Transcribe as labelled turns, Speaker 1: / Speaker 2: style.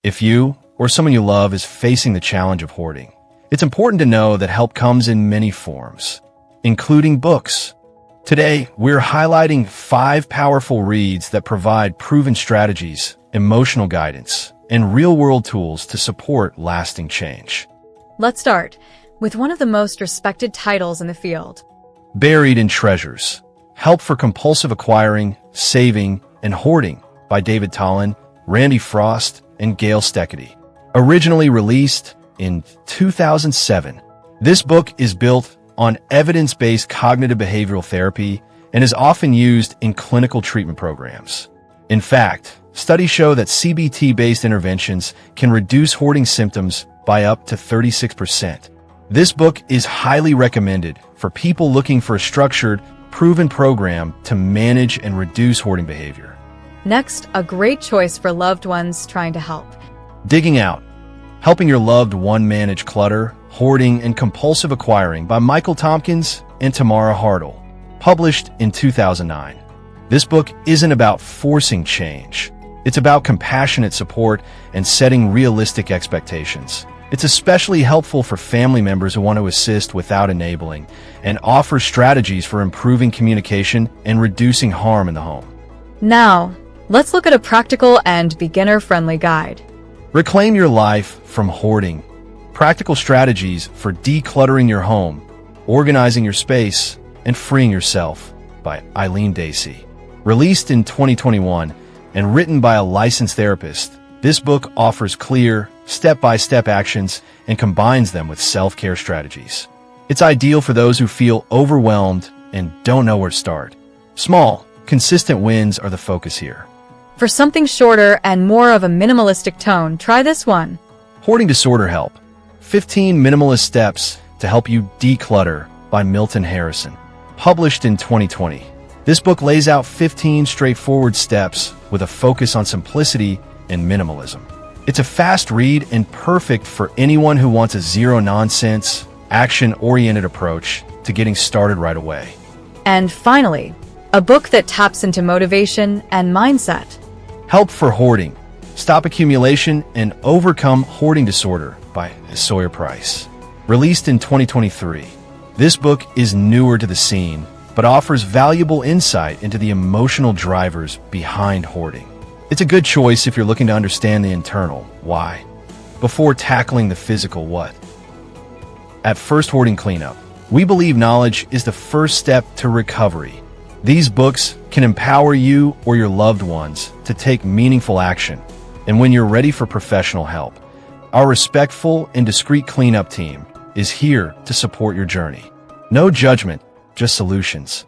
Speaker 1: If you or someone you love is facing the challenge of hoarding, it's important to know that help comes in many forms, including books. Today, we're highlighting 5 powerful reads that provide proven strategies, emotional guidance, and real-world tools to support lasting change.
Speaker 2: Let's start with one of the most respected titles in the field.
Speaker 1: Buried in Treasures: Help for Compulsive Acquiring, Saving, and Hoarding by David Tolin, Randy Frost, and Gail Steketee. Originally released in 2007, this book is built on evidence-based cognitive behavioral therapy and is often used in clinical treatment programs. In fact, studies show that CBT-based interventions can reduce hoarding symptoms by up to 36%. This book is highly recommended for people looking for a structured, proven program to manage and reduce hoarding behavior.
Speaker 2: Next, a great choice for loved ones trying to help.
Speaker 1: Digging Out: Helping Your Loved One Manage Clutter, Hoarding, and Compulsive Acquiring by Michael Tompkins and Tamara Hartl, published in 2009. This book isn't about forcing change. It's about compassionate support and setting realistic expectations. It's especially helpful for family members who want to assist without enabling, and offers strategies for improving communication and reducing harm in the home.
Speaker 2: Now, let's look at a practical and beginner-friendly guide.
Speaker 1: Reclaim Your Life from Hoarding: Practical Strategies for Decluttering Your Home, Organizing Your Space, and Freeing Yourself by Eileen, Dacey. Released in 2021 and written by a licensed therapist, this book offers clear, step-by-step actions and combines them with self-care strategies. It's ideal for those who feel overwhelmed and don't know where to start. Small, consistent wins are the focus here.
Speaker 2: For something shorter and more of a minimalistic tone, try this one.
Speaker 1: Hoarding Disorder Help: 15 Minimalist Steps to Help You Declutter by Milton Harrison. Published in 2020. This book lays out 15 straightforward steps with a focus on simplicity and minimalism. It's a fast read and perfect for anyone who wants a zero-nonsense, action-oriented approach to getting started right away.
Speaker 2: And finally, a book that taps into motivation and mindset.
Speaker 1: Help for Hoarding: Stop Accumulation and Overcome Hoarding Disorder by Sawyer Price. Released in 2023. This book is newer to the scene, but offers valuable insight into the emotional drivers behind hoarding. It's a good choice if you're looking to understand the internal why before tackling the physical what. At First Hoarding Cleanup, we believe knowledge is the first step to recovery. These books can empower you or your loved ones to take meaningful action. And when you're ready for professional help, our respectful and discreet cleanup team is here to support your journey. No judgment, just solutions.